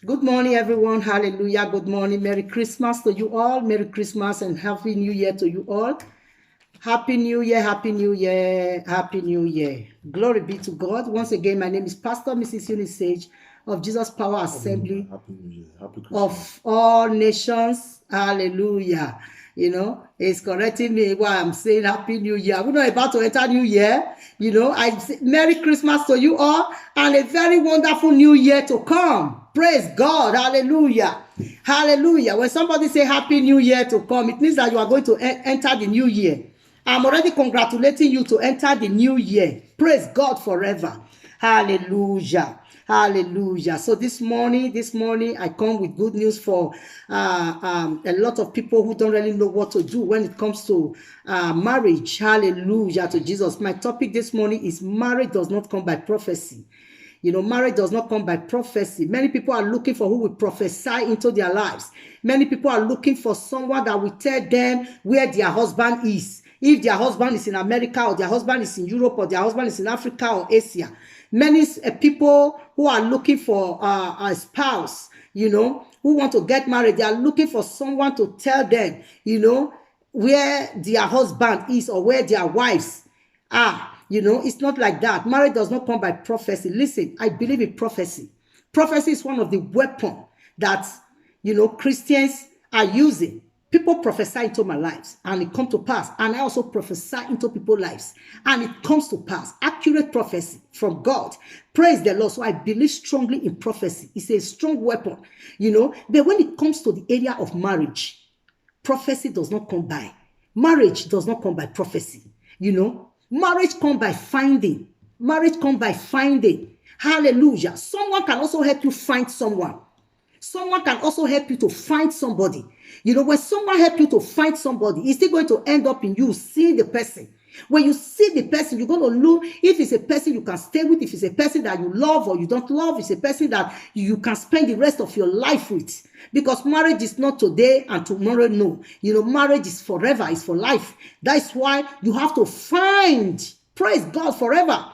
Good morning, everyone. Hallelujah. Good morning. Merry Christmas to you all. Merry Christmas and Happy New Year to you all. Happy New Year. Happy New Year. Happy New Year. Glory be to God. Once again, my name is Pastor Mrs. Eunice Sage of Jesus Power Assembly Happy New Year. Happy Christmas. of all nations. Hallelujah. It's correcting me while I'm saying Happy New Year. We're not about to enter New Year. I say Merry Christmas to you all and a very wonderful New Year to come. Praise God. Hallelujah. Hallelujah. When somebody say Happy New Year to come, it means that you are going to enter the New Year. I'm already congratulating you to enter the New Year. Praise God forever. Hallelujah. Hallelujah. So this morning I come with good news for a lot of people who don't really know what to do when it comes to marriage. Hallelujah to Jesus. My topic this morning is marriage does not come by prophecy. Marriage does not come by prophecy. Many people are looking for who will prophesy into their lives. Many people are looking for someone that will tell them where their husband is. If their husband is in America, or their husband is in Europe, or their husband is in Africa or Asia. Many people who are looking for a spouse, who want to get married, they are looking for someone to tell them, where their husband is or where their wives are. It's not like that. Marriage does not come by prophecy. Listen, I believe in prophecy. Prophecy is one of the weapons that, Christians are using. People prophesy into my lives and it comes to pass. And I also prophesy into people's lives and it comes to pass. Accurate prophecy from God. Praise the Lord. So I believe strongly in prophecy. It's a strong weapon, But when it comes to the area of marriage, prophecy does not come by. Marriage does not come by prophecy, Marriage comes by finding. Marriage comes by finding. Hallelujah. Someone can also help you find someone. Someone can also help you to find somebody. When someone helps you to find somebody, it's still going to end up in you seeing the person. When you see the person, you're going to look if it's a person you can stay with, if it's a person that you love or you don't love, it's a person that you can spend the rest of your life with. Because marriage is not today and tomorrow, no. Marriage is forever, it's for life. That's why you have to find, praise God, forever.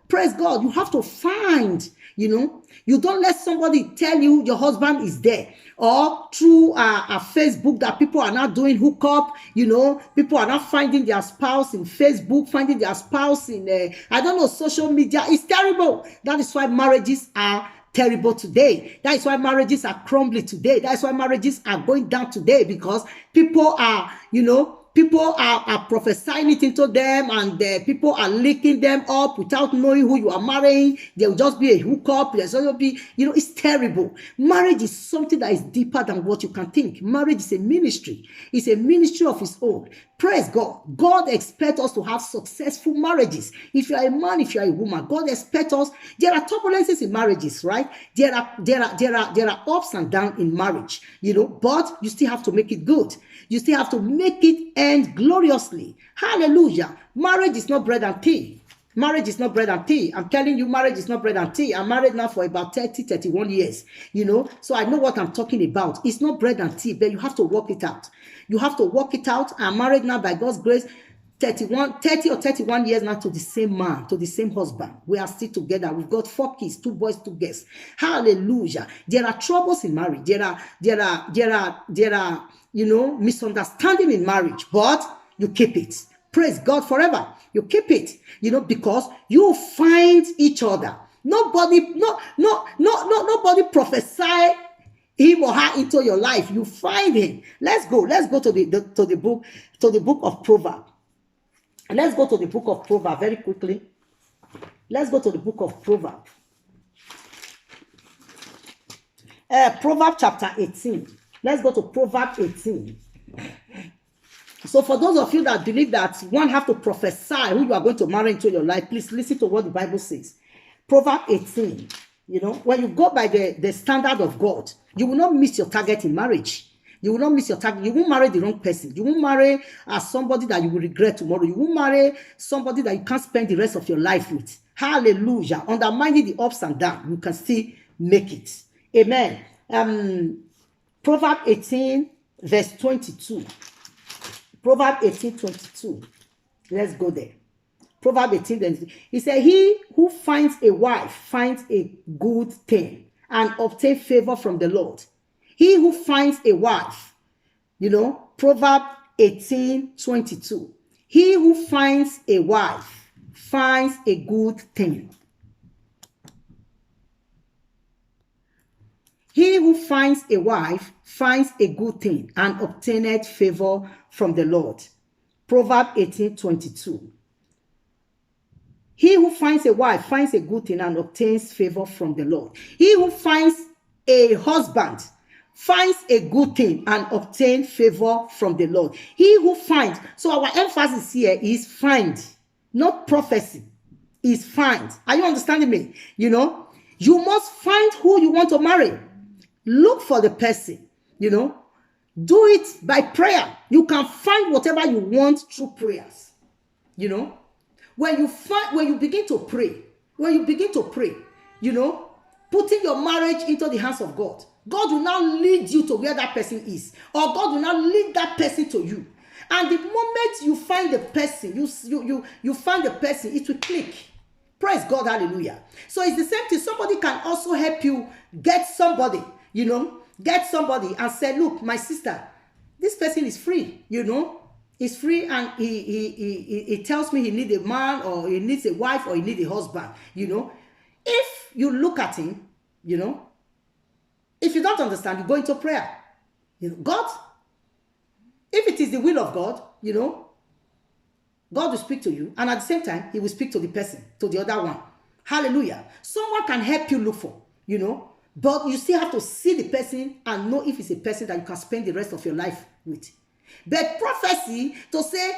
Praise God, you have to find, You don't let somebody tell you your husband is there. Or through a Facebook that people are not doing hookup, people are not finding their spouse in Facebook, finding their spouse in, social media. It's terrible. That is why marriages are terrible today. That is why marriages are crumbling today. That is why marriages are going down today, because people are, people are prophesying it into them, and people are linking them up without knowing who you are marrying. There will just be a hookup. There's also be, it's terrible. Marriage is something that is deeper than what you can think. Marriage is a ministry. It's a ministry of its own. Praise God. God expects us to have successful marriages. If you are a man, if you are a woman, God expects us. There are turbulences in marriages, right? There are ups and downs in marriage, but you still have to make it good. You still have to make it end gloriously. Hallelujah. Marriage is not bread and tea. Marriage is not bread and tea. I'm telling you, marriage is not bread and tea. I'm married now for about 31 years, so I know what I'm talking about. It's not bread and tea, but you have to work it out. You have to work it out. I'm married now by God's grace, 30 or 31 years now to the same man, to the same husband. We are still together. We've got 4 kids, 2 boys, 2 girls. Hallelujah. There are troubles in marriage. There are misunderstanding in marriage, but you keep it. Praise God forever. You keep it, because you find each other. Nobody prophesy him or her into your life. You find him. Let's go to the book of Proverbs. Let's go to the book of Proverbs very quickly. Let's go to the book of Proverbs. Proverbs chapter 18. Let's go to Proverbs 18. So for those of you that believe that one have to prophesy who you are going to marry into your life, please listen to what the Bible says. Proverbs 18. When you go by the standard of God, you will not miss your target in marriage. You will not miss your target. You won't marry the wrong person. You won't marry somebody that you will regret tomorrow. You won't marry somebody that you can't spend the rest of your life with. Hallelujah. Undermining the ups and downs, you can still make it. Amen. Proverbs 18, verse 22. Proverbs 18, 22. Let's go there. Proverbs 18, 22. He said, he who finds a wife finds a good thing and obtain favor from the Lord. He who finds a wife, Proverbs 18:22. He who finds a wife finds a good thing. He who finds a wife finds a good thing and obtaineth favor from the Lord. Proverbs 18:22. He who finds a wife finds a good thing and obtains favor from the Lord. He who finds a husband finds a good thing and obtains favor from the Lord. He who finds, so our emphasis here is find, not prophecy, is find. Are you understanding me? You must find who you want to marry. Look for the person, do it by prayer. You can find whatever you want through prayers. When you begin to pray, putting your marriage into the hands of God, God will now lead you to where that person is, or God will now lead that person to you. And the moment you find the person, you find the person, it will click. Praise God, hallelujah. So it's the same thing. Somebody can also help you get somebody, and say, look, my sister, this person is free, he's free, and he tells me he needs a man, or he needs a wife, or he needs a husband. If you look at him, if you don't understand, you go into prayer. God, if it is the will of God, God will speak to you, and at the same time, he will speak to the person, to the other one. Hallelujah. Someone can help you look for, but you still have to see the person and know if it's a person that you can spend the rest of your life with. But prophecy, to say,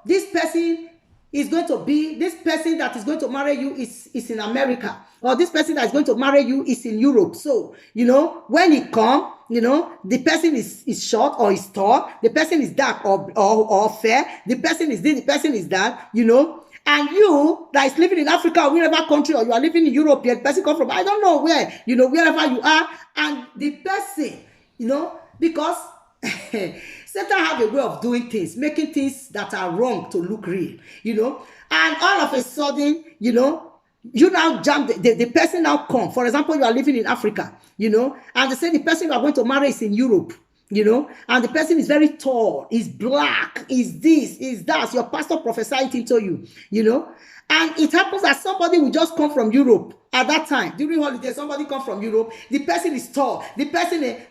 this person is going to be, this person that is going to marry you is in America, or this person that is going to marry you is in Europe. So, when he comes, the person is short or is tall, the person is dark or fair, the person is this, the person is that, and you that is living in Africa or wherever country, or you are living in Europe, the person comes from, I don't know where, wherever you are, and the person, because Satan have a way of doing things, making things that are wrong to look real, and all of a sudden, you now jump, the person now come. For example, you are living in Africa, and they say the person you are going to marry is in Europe, and the person is very tall, is black, is this, is that. Your pastor prophesied into you, and it happens that somebody will just come from Europe at that time. During holiday, somebody comes from Europe, the person is tall, the person is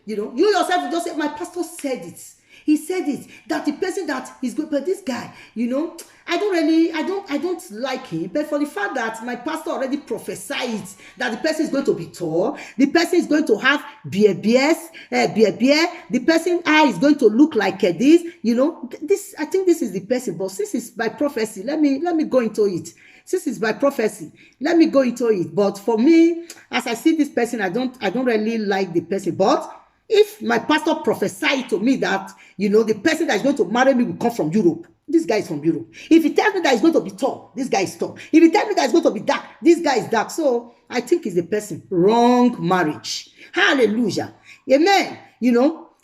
you yourself will just say, my pastor said it. He said it, that the person that is good, but this guy, I don't like him. But for the fact that my pastor already prophesied that the person is going to be tall, the person is going to have beard, the person eye is going to look like this, this, I think this is the person. But since it's by prophecy, let me go into it. Since it's by prophecy, let me go into it. But for me, as I see this person, I don't really like the person. But if my pastor prophesied to me that, the person that is going to marry me will come from Europe, this guy is from Europe. If he tells me that he's going to be tall, this guy is tall. If he tells me that he's going to be dark, this guy is dark. So I think it's the person. Wrong marriage. Hallelujah. Amen.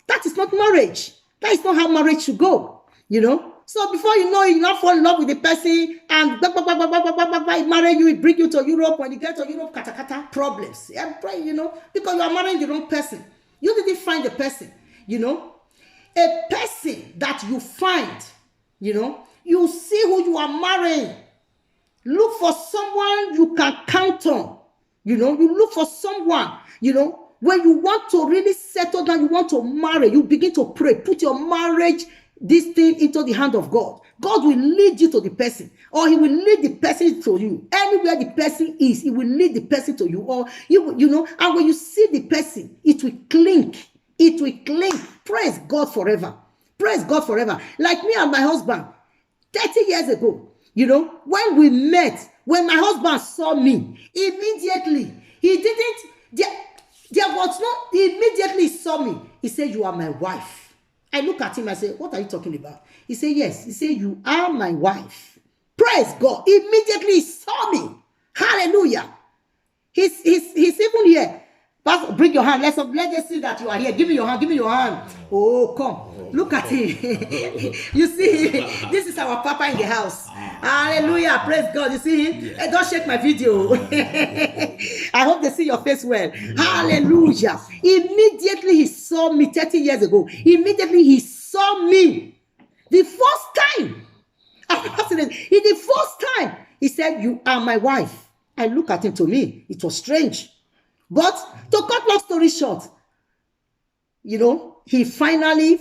That is not marriage. That is not how marriage should go. So before you know it, you not fall in love with the person, and he marry you, he bring you to Europe. When you get to Europe, problems. Yeah, because you are marrying the wrong person. You didn't find the person, a person that you find, you see who you are marrying. Look for someone you can count on, you look for someone, when you want to really settle down, you want to marry, you begin to pray, put your marriage, this thing into the hand of God. God will lead you to the person, or he will lead the person to you. Anywhere the person is, he will lead the person to you, or and when you see the person, it will clink. It will clink. Praise God forever. Praise God forever. Like me and my husband, 30 years ago, when we met, when my husband saw me, immediately, he immediately saw me. He said, you are my wife. I look at him, I say, what are you talking about? He said, yes. He said, you are my wife. Praise God. Immediately he saw me. Hallelujah. He's even here. Pastor, bring your hand. Let us see that you are here. Give me your hand. Give me your hand. Oh, come. Look at him. You see, this is our Papa in the house. Hallelujah. Praise God. You see him? Hey, don't shake my video. I hope they see your face well. Hallelujah. Immediately he saw me 30 years ago. Immediately he saw me. The first time. The first time he said, "You are my wife." I look at him. To me, it was strange. But to cut long story short, you know, he finally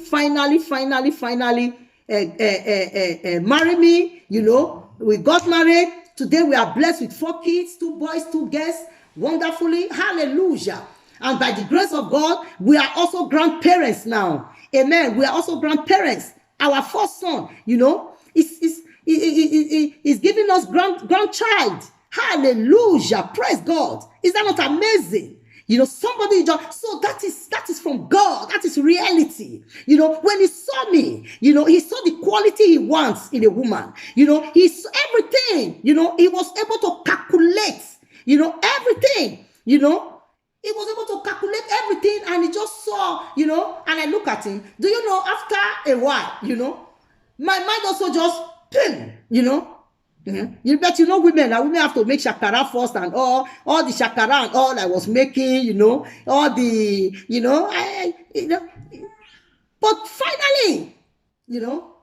married me. You know, we got married. Today we are blessed with 4 kids, 2 boys, 2 girls, wonderfully. Hallelujah. And by the grace of God, we are also grandparents now. Amen. We are also grandparents. Our first son, you know, is giving us grandchild. Hallelujah. Praise God. Is that not amazing? You know, somebody just, so that is from God. That is reality. You know, when he saw me, you know, he saw the quality he wants in a woman. You know, he saw everything. You know, he was able to calculate, you know, everything. You know, he was able to calculate everything, and he just saw, you know, and I look at him. Do you know, after a while, you know, my mind also just, you know, you bet you know women have to make shakara first, and all the shakara and all I was making, you know, all the, you know, you know, but finally, you know,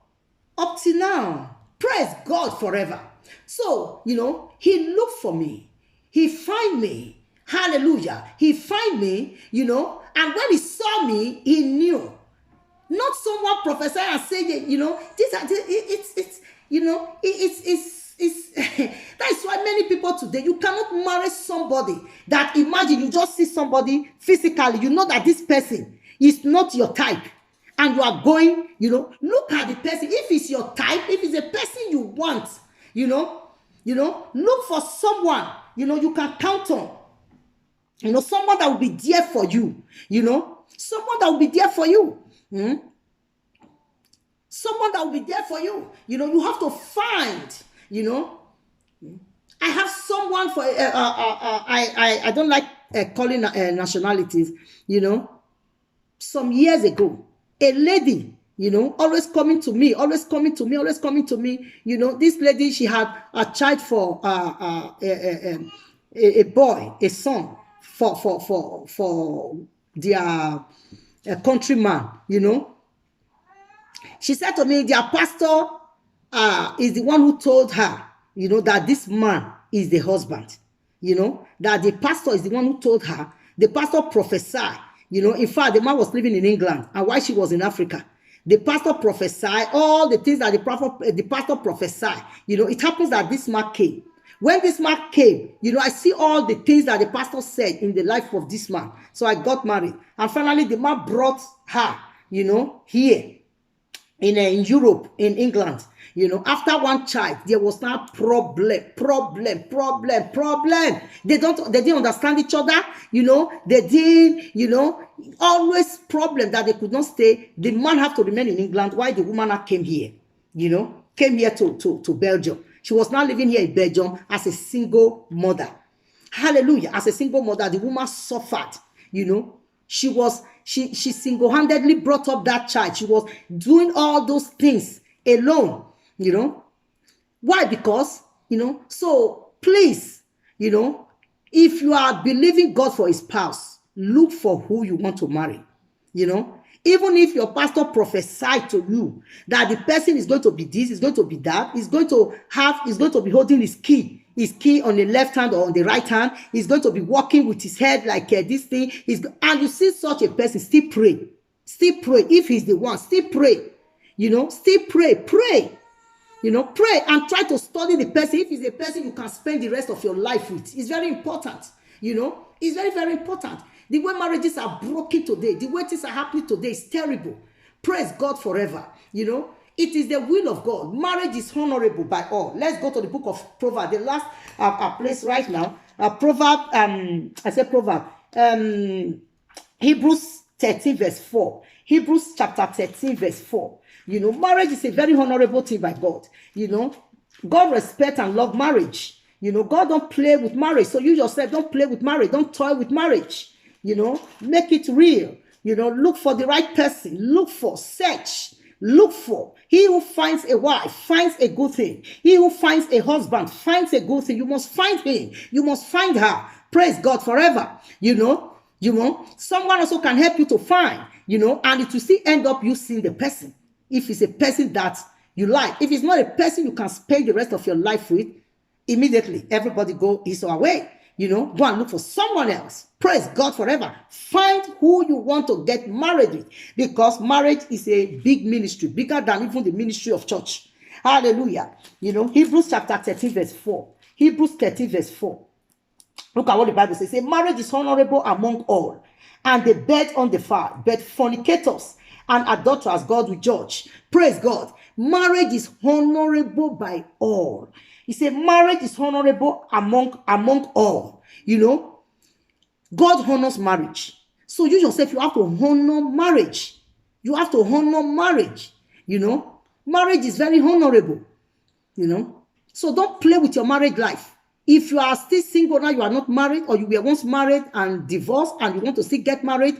up till now, praise God forever. So, you know, he looked for me, he find me, hallelujah, he find me, you know, and when he saw me, he knew. Not someone prophesy and say, you know, it's you know, it's that is why many people today, you cannot marry somebody that, imagine you just see somebody physically, you know that this person is not your type, and you are going, you know, look at the person. If it's your type, if it's a person you want, you know, look for someone, you know, you can count on, you know, someone that will be there for you, you know, someone that will be there for you. Someone that will be there for you. You know, you have to find, you know. I have someone for, I don't like calling nationalities, you know. Some years ago, a lady, you know, always coming to me, you know. This lady, she had a child for a boy, a son, for their countryman, you know. She said to me, their pastor is the one who told her, you know, that this man is the husband. You know, that the pastor is the one who told her. The pastor prophesied. You know, in fact, the man was living in England, and while she was in Africa, the pastor prophesied all the things that the pastor prophesied. You know, it happens that this man came. When this man came, you know, I see all the things that the pastor said in the life of this man. So I got married. And finally, the man brought her, you know, here in Europe, in England. You know, after one child, there was now problem. They didn't understand each other. You know, they did, you know, always problem that they could not stay. The man have to remain in England while the woman came here, you know, came here to Belgium. She was now living here in Belgium as a single mother. Hallelujah. As a single mother, the woman suffered, you know. She single-handedly brought up that child. She was doing all those things alone, you know. Why? Because, you know, so please, you know, if you are believing God for a spouse, look for who you want to marry, you know. Even if your pastor prophesied to you that the person is going to be this, is going to be that, is going to be holding his key on the left hand or on the right hand, he's going to be walking with his head like this thing, and you see such a person, still pray. If he's the one, still pray. You know, still pray. You know, pray and try to study the person. If he's a person you can spend the rest of your life with, it's very important. You know, it's very, very important. The way marriages are broken today, the way things are happening today is terrible. Praise God forever. You know, it is the will of God. Marriage is honorable by all. Let's go to the book of Proverbs, the last place right now. Hebrews 13 verse 4. Hebrews chapter 13 verse 4. You know, marriage is a very honorable thing by God. You know, God respect and love marriage. You know, God don't play with marriage. So you yourself don't play with marriage. Don't toy with marriage. make it real. Look for the right person. Look for, search, look for. He who finds a wife finds a good thing. He who finds a husband finds a good thing. You must find him. You must find her. Praise God forever. Someone also can help you to find, and it will still end up you seeing the person. If it's a person that you like. If it's not a person you can spend the rest of your life with, immediately everybody go his or her way. Go and look for someone else. Praise God forever. Find who you want to get married with, because marriage is a big ministry, bigger than even the ministry of church. Hallelujah. Hebrews chapter 13 verse 4. Hebrews 13 verse 4. Look at what the Bible says. Marriage is honorable among all, and they bet on the fire, but fornicators and adulterers God will judge. Praise God. Marriage is honorable by all. He said marriage is honorable among all. God honors marriage. So you yourself, you have to honor marriage. You have to honor marriage. Marriage is very honorable. So don't play with your marriage life. If you are still single now, you are not married, or you were once married and divorced and you want to still get married,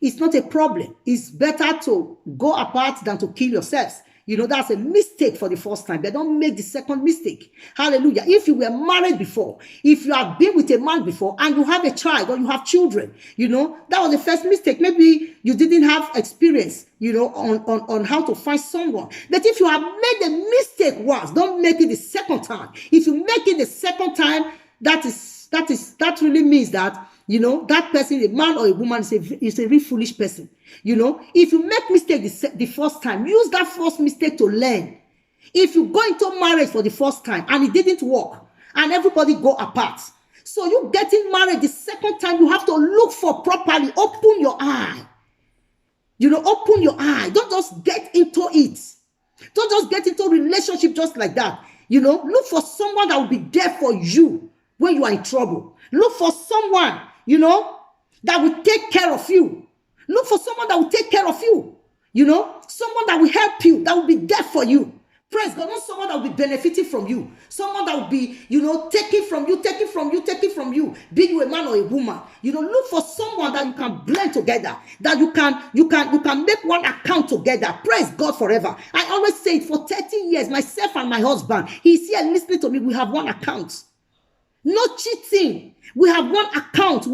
it's not a problem. It's better to go apart than to kill yourselves. That's a mistake for the first time. But don't make the second mistake. Hallelujah. If you were married before, if you have been with a man before and you have a child or you have children, that was the first mistake. Maybe you didn't have experience, on how to find someone. But if you have made a mistake once, don't make it the second time. If you make it the second time, that really means that that person, a man or a woman, is a really foolish person. If you make mistake the first time, use that first mistake to learn. If you go into marriage for the first time and it didn't work and everybody go apart, so you getting married the second time, you have to look for properly. Open your eye. Open your eye. Don't just get into it. Don't just get into a relationship just like that. Look for someone that will be there for you when you are in trouble. Look for someone, that will take care of you. Look for someone that will take care of you. Someone that will help you, that will be there for you. Praise God. Not someone that will be benefiting from you. Someone that will be, taking from you. Be you a man or a woman. Look for someone that you can blend together. That you can make one account together. Praise God forever. I always say it, for 30 years, myself and my husband, he's here listening to me. We have one account. No cheating. We have one account.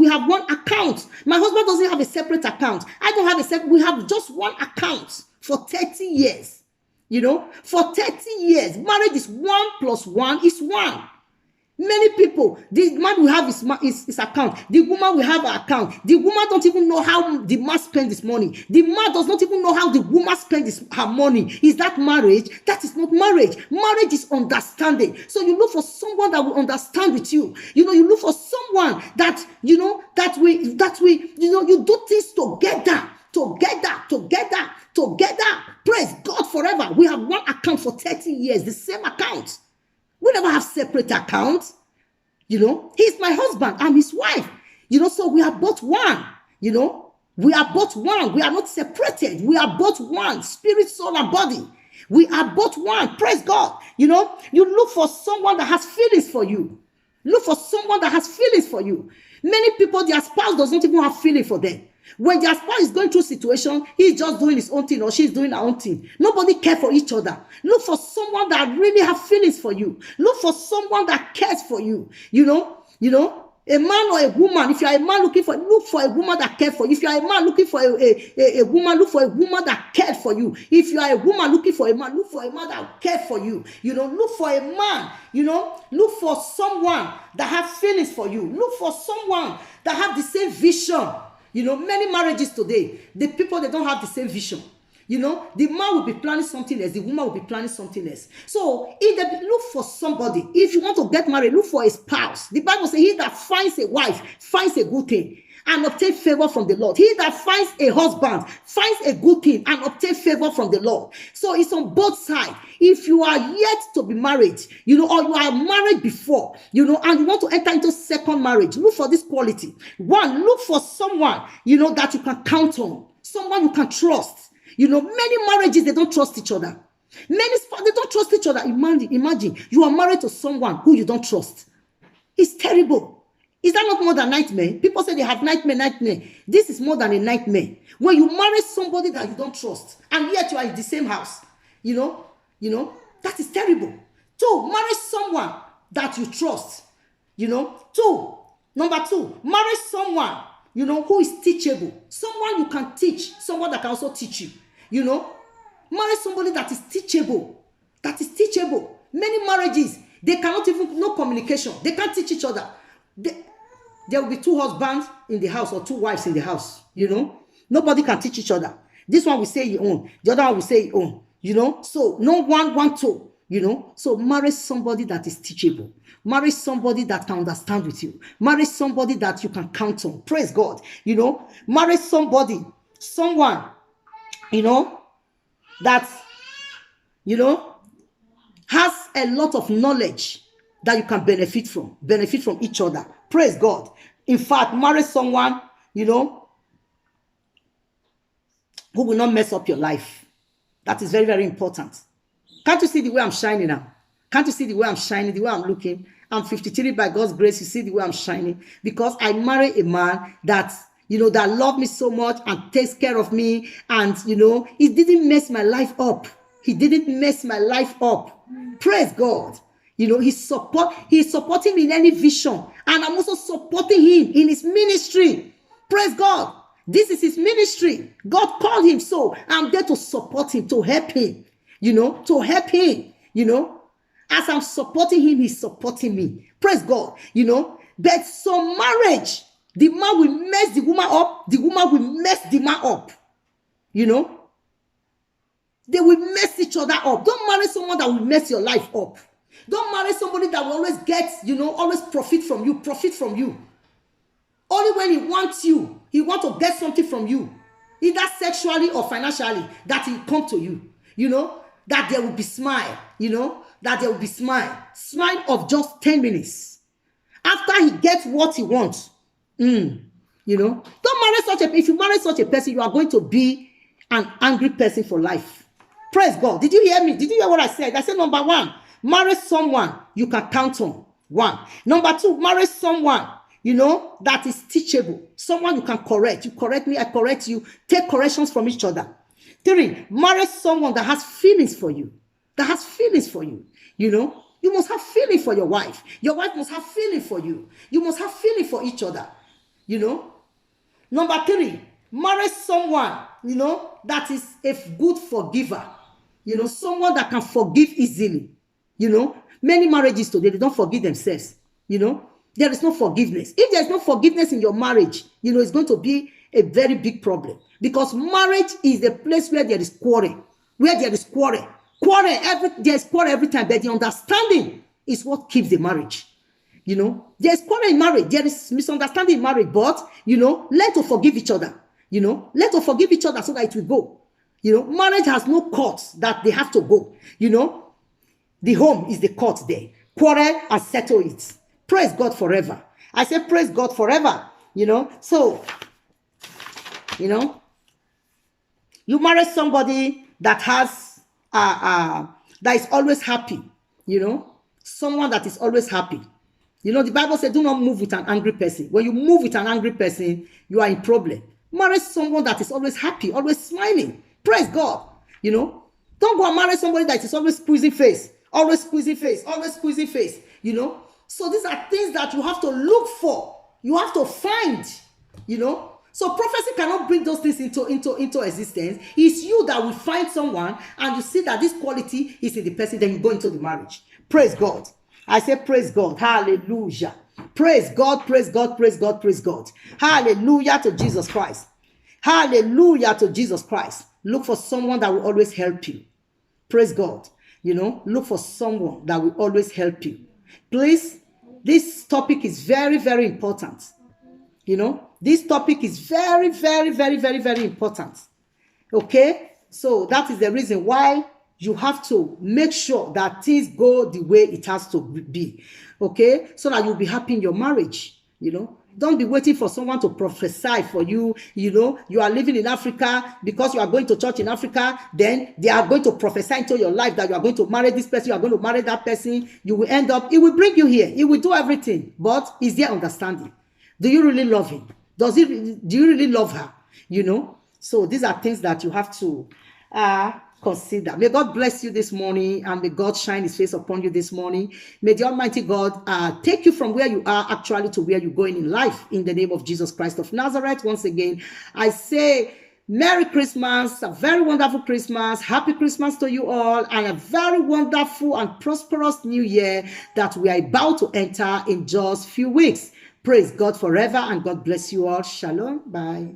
My husband doesn't have a separate account. I don't have a separate. We have just one account for 30 years. For 30 years. Marriage is 1 + 1 is 1. Many people, the man will have his account. The woman will have her account. The woman don't even know how the man spends his money. The man does not even know how the woman spends her money. Is that marriage? That is not marriage. Marriage is understanding. So you look for someone that will understand with you. You look for someone that, you do things together. Praise God forever. We have one account for 30 years, the same account. We never have separate accounts. He's my husband. I'm his wife. So we are both one. We are both one. We are not separated. We are both one. Spirit, soul, and body. We are both one. Praise God. You look for someone that has feelings for you. Look for someone that has feelings for you. Many people, their spouse does not even have feeling for them. When their spouse is going through a situation, he's just doing his own thing or she's doing her own thing. Nobody cares for each other. Look for someone that really has feelings for you. Look for someone that cares for you. A man or a woman, if you are a man look for a woman that cares for you. If you are a man looking for a woman, look for a woman that cares for you. If you are a woman looking for a man, look for a man that cares for you. Look for a man, look for someone that has feelings for you. Look for someone that has the same vision. Many marriages today, the people, they don't have the same vision. The man will be planning something else, the woman will be planning something else. So if they look for somebody, if you want to get married, look for a spouse. The Bible says, he that finds a wife finds a good thing and obtain favor from the Lord. He that finds a husband finds a good thing and obtain favor from the Lord. So it's on both sides. If you are yet to be married, or you are married before, and you want to enter into second marriage, look for this quality. One, look for someone, that you can count on, someone you can trust. Many marriages, they don't trust each other. Many spouses, they don't trust each other. Imagine you are married to someone who you don't trust. It's terrible. Is that not more than nightmare? People say they have nightmare. This is more than a nightmare. When you marry somebody that you don't trust, and yet you are in the same house, you know, that is terrible. 2, marry someone that you trust, Number 2, marry someone, who is teachable. Someone you can teach, someone that can also teach you, Marry somebody that is teachable. Many marriages, they cannot even, no communication. They can't teach each other. There will be 2 husbands in the house or 2 wives in the house, Nobody can teach each other. This one will say he own, the other one will say he own, So no one want to, So marry somebody that is teachable. Marry somebody that can understand with you. Marry somebody that you can count on. Praise God. Marry someone, that, has a lot of knowledge that you can benefit from each other. Praise God. In fact, marry someone, who will not mess up your life. That is very, very important. Can't you see the way I'm shining now? Can't you see the way I'm shining, the way I'm looking? I'm 53 by God's grace. You see the way I'm shining? Because I marry a man that, that loves me so much and takes care of me. And, he didn't mess my life up. Praise God. He's supporting me in any vision. And I'm also supporting him in his ministry. Praise God. This is his ministry. God called him, so I'm there to support him, to help him. As I'm supporting him, he's supporting me. Praise God. But some marriage, the man will mess the woman up, the woman will mess the man up. They will mess each other up. Don't marry someone that will mess your life up. Don't marry somebody that will always get, always profit from you. Only when he wants you, he wants to get something from you, either sexually or financially, that he come to you. That there will be smile, smile of just 10 minutes. After he gets what he wants, don't marry if you marry such a person, you are going to be an angry person for life. Praise God. Did you hear me? Did you hear what I said? I said, number 1, marry someone you can count on. 1. Number 2, marry someone, that is teachable. Someone you can correct. You correct me, I correct you. Take corrections from each other. 3, marry someone that has feelings for you. You must have feeling for your wife. Your wife must have feeling for you. You must have feeling for each other. Number 3, marry someone, that is a good forgiver. Someone that can forgive easily. Many marriages today, they don't forgive themselves. There is no forgiveness. If there is no forgiveness in your marriage, it's going to be a very big problem. Because marriage is the place where there is quarrel. There is quarrel every time. But the understanding is what keeps the marriage. There is quarrel in marriage. There is misunderstanding in marriage. But, learn to forgive each other. Learn to forgive each other so that it will go. Marriage has no courts that they have to go. The home is the court there. Quarrel and settle it. Praise God forever. I say praise God forever. So, you marry somebody that has, that is always happy. Someone that is always happy. The Bible says, do not move with an angry person. When you move with an angry person, you are in problem. Marry someone that is always happy, always smiling. Praise God. Don't go and marry somebody that is always squeezing face. So these are things that you have to look for. You have to find, So prophecy cannot bring those things into existence. It's you that will find someone and you see that this quality is in the person, then you go into the marriage. Praise God. I say praise God. Hallelujah. Praise God, praise God, praise God, praise God. Hallelujah to Jesus Christ. Hallelujah to Jesus Christ. Look for someone that will always help you. Praise God. Look for someone that will always help you. Please, this topic is very, very important. This topic is very, very, very, very, very important. Okay? So that is the reason why you have to make sure that things go the way it has to be. Okay? So that you'll be happy in your marriage. Don't be waiting for someone to prophesy for you. You know, you are living in Africa because you are going to church in Africa. Then they are going to prophesy into your life that you are going to marry this person, you are going to marry that person. You will end up, it will bring you here. It will do everything. But is there understanding? Do you really love him? Do you really love her? You know? So these are things that you have to consider. May God bless you this morning, and may God shine his face upon you this morning. May the Almighty God take you from where you are actually to where you're going in life, in the name of Jesus Christ of Nazareth. Once again, I say Merry Christmas, a very wonderful Christmas, Happy Christmas to you all, and a very wonderful and prosperous new year that we are about to enter in just a few weeks. Praise God forever, and God bless you all. Shalom. Bye.